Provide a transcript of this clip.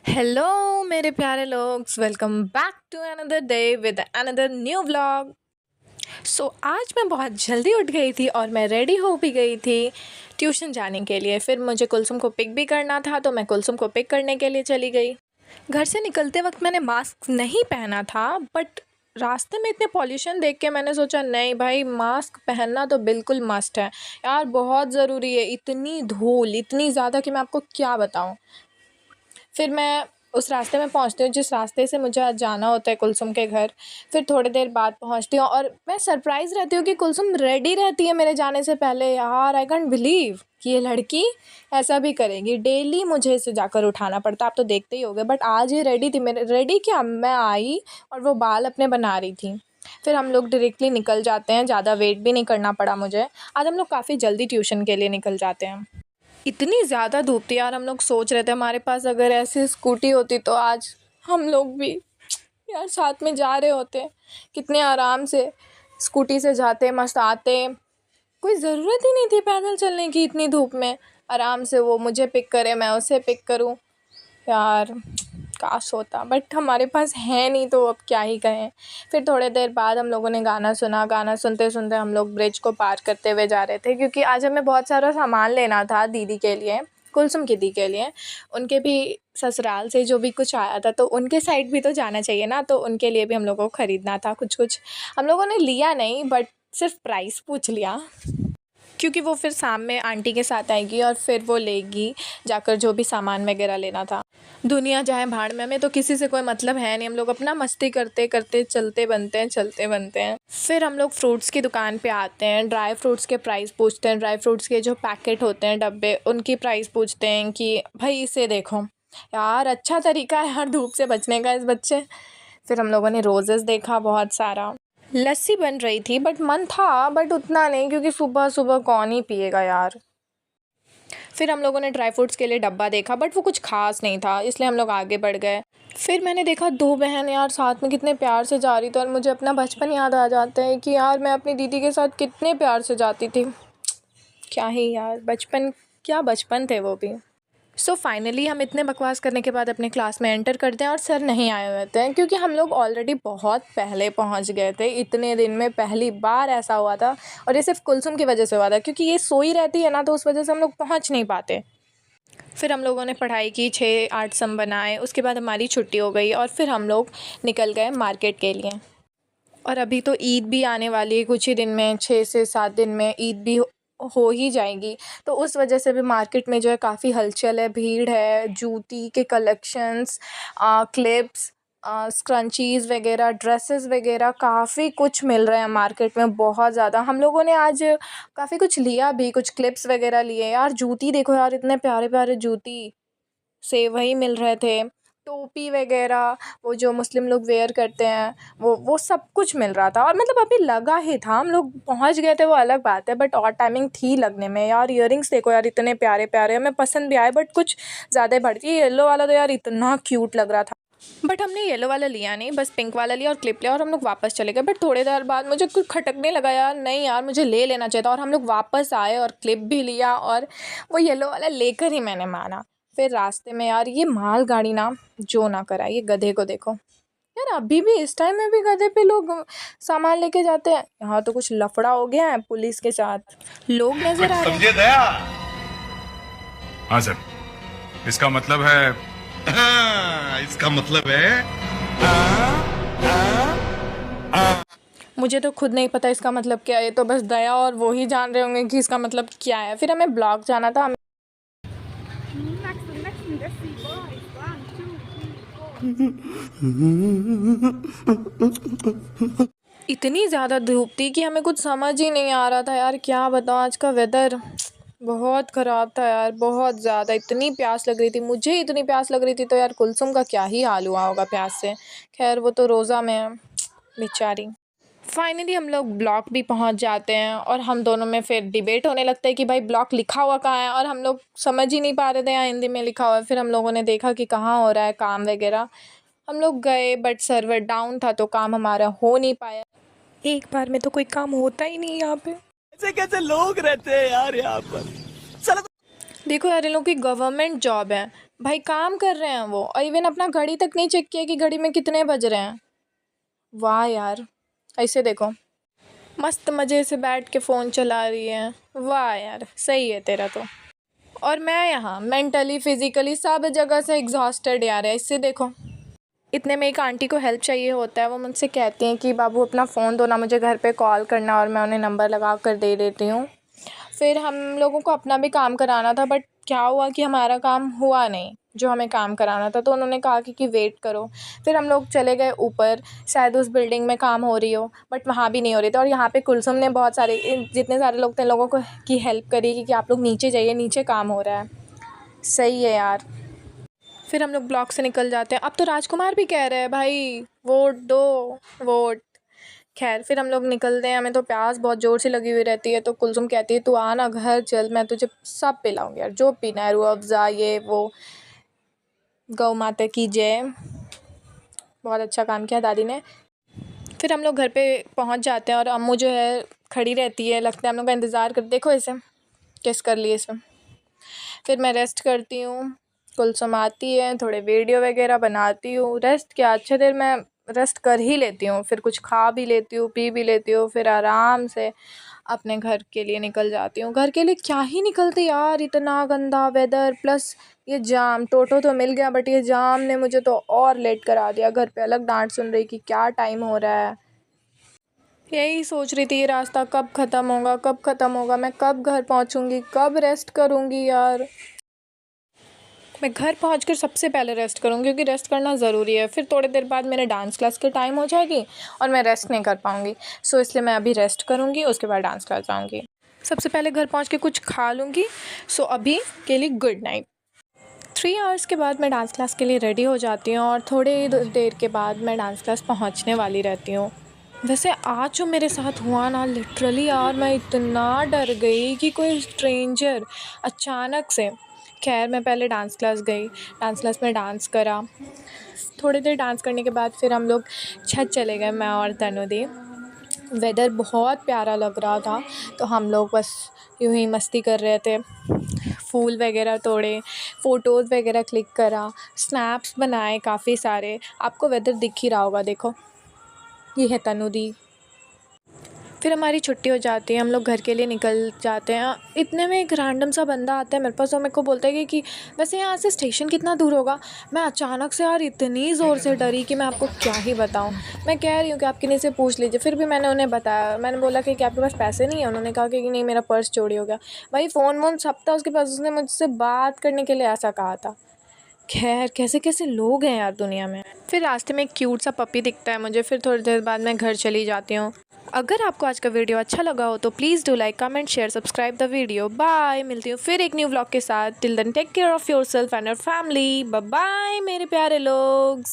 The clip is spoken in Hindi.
हेलो मेरे प्यारे लोग, welcome back to another day with another new vlog. आज मैं बहुत जल्दी उठ गई थी और मैं रेडी हो भी गई थी ट्यूशन जाने के लिए। फिर मुझे कुलसुम को पिक भी करना था, तो मैं कुलसुम को पिक करने के लिए चली गई। घर से निकलते वक्त मैंने मास्क नहीं पहना था, बट रास्ते में इतने पॉल्यूशन देख के मैंने सोचा नहीं भाई, मास्क पहनना तो बिल्कुल मस्ट है यार, बहुत ज़रूरी है। इतनी धूल, इतनी ज़्यादा कि मैं आपको क्या बताऊँ। फिर मैं उस रास्ते में पहुंचती हूँ जिस रास्ते से मुझे आज जाना होता है कुलसुम के घर। फिर थोड़ी देर बाद पहुंचती हूँ और मैं सरप्राइज़ रहती हूँ कि कुलसुम रेडी रहती है मेरे जाने से पहले। यार आई कैंट बिलीव कि ये लड़की ऐसा भी करेगी। डेली मुझे इसे जाकर उठाना पड़ता, आप तो देखते ही होगे। बट आज ये रेडी थी। मेरे रेडी क्या, मैं आई और वो बाल अपने बना रही थी। फिर हम लोग डायरेक्टली निकल जाते हैं, ज़्यादा वेट भी नहीं करना पड़ा मुझे। आज हम लोग काफ़ी जल्दी ट्यूशन के लिए निकल जाते हैं। इतनी ज़्यादा धूप थी यार, हम लोग सोच रहे थे हमारे पास अगर ऐसी स्कूटी होती तो आज हम लोग भी यार साथ में जा रहे होते। कितने आराम से स्कूटी से जाते, मस्त आते। कोई ज़रूरत ही नहीं थी पैदल चलने की इतनी धूप में। आराम से वो मुझे पिक करे, मैं उसे पिक करूं। यार काश होता, बट हमारे पास है नहीं, तो अब क्या ही कहें। फिर थोड़ी देर बाद हम लोगों ने गाना सुना। गाना सुनते सुनते हम लोग ब्रिज को पार करते हुए जा रहे थे, क्योंकि आज हमें बहुत सारा सामान लेना था दीदी के लिए, कुलसुम की दी के लिए। उनके भी ससुराल से जो भी कुछ आया था, तो उनके साइड भी तो जाना चाहिए ना, तो उनके लिए भी हम लोगों को ख़रीदना था कुछ कुछ। हम लोगों ने लिया नहीं, बट सिर्फ प्राइस पूछ लिया, क्योंकि वो फिर शाम में आंटी के साथ आएगी और फिर वो लेगी जाकर जो भी सामान वगैरह लेना था। दुनिया जाए भाड़ में, हमें तो किसी से कोई मतलब है नहीं। हम लोग अपना मस्ती करते करते चलते बनते हैं। फिर हम लोग फ्रूट्स की दुकान पे आते हैं। ड्राई फ्रूट्स के प्राइस पूछते हैं। ड्राई फ्रूट्स के जो पैकेट होते हैं, डब्बे, उनकी प्राइस पूछते हैं कि भाई इसे देखो। यार अच्छा तरीका है यार धूप से बचने का इस बच्चे। फिर हम लोगों ने रोज़ेस देखा बहुत सारा। लस्सी बन रही थी, बट मन था बट उतना नहीं, क्योंकि सुबह सुबह कौन ही पिएगा यार। फिर हम लोगों ने ड्राई फ्रूट्स के लिए डब्बा देखा, बट वो कुछ खास नहीं था, इसलिए हम लोग आगे बढ़ गए। फिर मैंने देखा दो बहन यार साथ में कितने प्यार से जा रही थी, और मुझे अपना बचपन याद आ जाता है कि यार मैं अपनी दीदी के साथ कितने प्यार से जाती थी। क्या ही यार बचपन, क्या बचपन थे वो भी। फाइनली हम इतने बकवास करने के बाद अपने क्लास में एंटर करते हैं और सर नहीं आए हुए थे, क्योंकि हम लोग ऑलरेडी बहुत पहले पहुंच गए थे। इतने दिन में पहली बार ऐसा हुआ था, और ये सिर्फ कुलसुम की वजह से हुआ था, क्योंकि ये सोई रहती है ना, तो उस वजह से हम लोग पहुंच नहीं पाते। फिर हम लोगों ने पढ़ाई की, 6-8 सम बनाए। उसके बाद हमारी छुट्टी हो गई और फिर हम लोग निकल गए मार्केट के लिए। और अभी तो ईद भी आने वाली है कुछ ही दिन में, 6 से 7 दिन में ईद भी हो ही जाएगी। तो उस वजह से भी मार्केट में जो है काफ़ी हलचल है, भीड़ है। जूती के कलेक्शंस, क्लिप्स, स्क्रंचीज़ वगैरह, ड्रेसेस वगैरह, काफ़ी कुछ मिल रहा है मार्केट में, बहुत ज़्यादा। हम लोगों ने आज काफ़ी कुछ लिया भी, कुछ क्लिप्स वगैरह लिए। यार जूती देखो यार, इतने प्यारे प्यारे जूती से वही मिल रहे थे। टोपी वगैरह, वो जो मुस्लिम लोग वेयर करते हैं, वो सब कुछ मिल रहा था। और मतलब अभी लगा ही था, हम लोग पहुंच गए थे वो अलग बात है, बट और टाइमिंग थी लगने में। यार इयररिंग्स देखो यार, इतने प्यारे प्यारे, हमें पसंद भी आए, बट कुछ ज़्यादा बढ़ती। येलो वाला तो यार इतना क्यूट लग रहा था, बट हमने येलो वाला लिया नहीं, बस पिंक वाला लिया और क्लिप लिया और हम लोग वापस चले गए। बट थोड़ी देर बाद मुझे कुछ खटकने लगा यार, नहीं यार मुझे ले लेना चाहिए था। और हम लोग वापस आए और क्लिप भी लिया और वो येलो वाला लेकर ही मैंने माना। फिर रास्ते में यार ये मालगाड़ी ना जो ना करा, ये गधे को देखो यार, अभी भी इस टाइम में भी गधे पे लोग सामान लेके जाते हैं। यहाँ तो कुछ लफड़ा हो गया है पुलिस के साथ, लोग नजर आ रहे हैं। समझे दया। हाँ सर, इसका मतलब है इसका मतलब है मुझे तो खुद नहीं पता इसका मतलब क्या है, तो बस दया और वो ही जान रहे होंगे कि इसका मतलब क्या है। फिर हमें ब्लॉक जाना था। इतनी ज़्यादा धूप थी कि हमें कुछ समझ ही नहीं आ रहा था यार, क्या बताऊँ। आज का वेदर बहुत ख़राब था यार, बहुत ज़्यादा। इतनी प्यास लग रही थी, मुझे इतनी प्यास लग रही थी, तो यार कुलसुम का क्या ही हाल हुआ होगा प्यास से। खैर वो तो रोज़ा में है बेचारी। फाइनली हम लोग ब्लॉक भी पहुंच जाते हैं और हम दोनों में फिर डिबेट होने लगता है कि भाई ब्लॉक लिखा हुआ कहाँ है, और हम लोग समझ ही नहीं पा रहे थे यहाँ हिंदी में लिखा हुआ है। फिर हम लोगों ने देखा कि कहाँ हो रहा है काम वगैरह। हम लोग गए, बट सर्वर डाउन था, तो काम हमारा हो नहीं पाया। एक बार में तो कोई काम होता ही नहीं यहाँ पे। ऐसे कैसे लोग रहते हैं यार यहाँ पर। चलो देखो यार, इन लोग की गवर्नमेंट जॉब है, भाई काम कर रहे हैं वो, और इवन अपना घड़ी तक नहीं चेक किया कि घड़ी में कितने बज रहे हैं। वाह यार, ऐसे देखो मस्त मज़े से बैठ के फ़ोन चला रही है। वाह यार, सही है तेरा तो। और मैं यहाँ मेंटली फिज़िकली सब जगह से एग्जॉस्टेड यार है। इससे देखो, इतने में एक आंटी को हेल्प चाहिए होता है, वो मुझसे कहती हैं कि बाबू अपना फ़ोन दो ना, मुझे घर पे कॉल करना, और मैं उन्हें नंबर लगा कर दे देती हूँ। फिर हम लोगों को अपना भी काम कराना था, बट क्या हुआ कि हमारा काम हुआ नहीं जो हमें काम कराना था, तो उन्होंने कहा कि वेट करो। फिर हम लोग चले गए ऊपर, शायद उस बिल्डिंग में काम हो रही हो, बट वहाँ भी नहीं हो रही थी। और यहाँ पे कुलसुम ने बहुत सारे जितने सारे लोग थे लोगों को की हेल्प करी कि आप लोग नीचे जाइए, नीचे काम हो रहा है। सही है यार। फिर हम लोग ब्लॉक से निकल जाते हैं। अब तो राजकुमार भी कह रहे हैं भाई वोट दो, वोट। खैर फिर हम लोग निकलते हैं। हमें तो प्यास बहुत ज़ोर से लगी हुई रहती है, तो कुलसुम कहती है तू आ ना घर चल, मैं तुझे सब पिलाऊंगी यार, जो पीना है, रूह अफ़ज़ा ये वो। गौ माता की जय। बहुत अच्छा काम किया दादी ने। फिर हम लोग घर पे पहुंच जाते हैं और अम्मू जो है खड़ी रहती है, लगता है हम लोग का इंतज़ार कर, देखो इसे किस कर लिए इसमें। फिर मैं रेस्ट करती हूँ, कुलसुम आती है, थोड़े वीडियो वगैरह बनाती हूँ। रेस्ट क्या, अच्छे देर मैं रेस्ट कर ही लेती हूँ। फिर कुछ खा भी लेती हूँ, पी भी लेती हूँ, फिर आराम से अपने घर के लिए निकल जाती हूँ। घर के लिए क्या ही निकलती यार, इतना गंदा वेदर, प्लस ये जाम। टोटो तो मिल गया, बट ये जाम ने मुझे तो और लेट करा दिया। घर पे अलग डांट सुन रही कि क्या टाइम हो रहा है। यही सोच रही थी ये रास्ता कब ख़त्म होगा, कब ख़त्म होगा, मैं कब घर पहुँचूँगी, कब रेस्ट करूँगी यार। मैं घर पहुंचकर सबसे पहले रेस्ट करूँगी, क्योंकि रेस्ट करना ज़रूरी है। फिर थोड़ी देर बाद मेरे डांस क्लास के टाइम हो जाएगी और मैं रेस्ट नहीं कर पाऊँगी। सो इसलिए मैं अभी रेस्ट करूँगी, उसके बाद डांस क्लास जाऊँगी। सबसे पहले घर पहुँच के कुछ खा लूँगी। सो अभी के लिए गुड नाइट। 3 आवर्स के बाद मैं डांस क्लास के लिए रेडी हो जाती हूँ, और थोड़ी देर के बाद मैं डांस क्लास पहुँचने वाली रहती हूँ। वैसे आज जो मेरे साथ हुआ ना, लिटरली यार मैं इतना डर गई कि कोई स्ट्रेंजर अचानक से। खैर मैं पहले डांस क्लास गई, डांस क्लास में डांस करा। थोड़ी देर डांस करने के बाद फिर हम लोग छत चले गए, मैं और तनुदी। वेदर बहुत प्यारा लग रहा था, तो हम लोग बस यूं ही मस्ती कर रहे थे। फूल वगैरह तोड़े, फ़ोटोज़ वगैरह क्लिक करा, स्नैप्स बनाए काफ़ी सारे। आपको वेदर दिख ही रहा होगा, देखो ये है तनुदी। फिर हमारी छुट्टी हो जाती है, हम लोग घर के लिए निकल जाते हैं। इतने में एक रैंडम सा बंदा आता है मेरे पास और मेरे को बोलता है कि वैसे यहाँ से स्टेशन कितना दूर होगा। मैं अचानक से यार इतनी ज़ोर से डरी कि मैं आपको क्या ही बताऊँ। मैं कह रही हूँ कि आप किन्हीं से पूछ लीजिए। फिर भी मैंने उन्हें बताया, मैंने बोला कि आपके पास पैसे नहीं है। उन्होंने कहा कि नहीं, मेरा पर्स चोरी हो गया। भाई फ़ोन वोन सब था उसके पास, उसने मुझसे बात करने के लिए ऐसा कहा था। खैर कैसे कैसे लोग हैं यार दुनिया में। फिर रास्ते में एक क्यूट सा पपी दिखता है मुझे। फिर थोड़ी देर बाद मैं घर चली जाती हूँ। अगर आपको आज का वीडियो अच्छा लगा हो तो please do like, comment, share, subscribe the video. Bye, मिलती हूँ फिर एक न्यू व्लॉग के साथ। Till then take care of yourself and your family. Bye bye मेरे प्यारे लोग।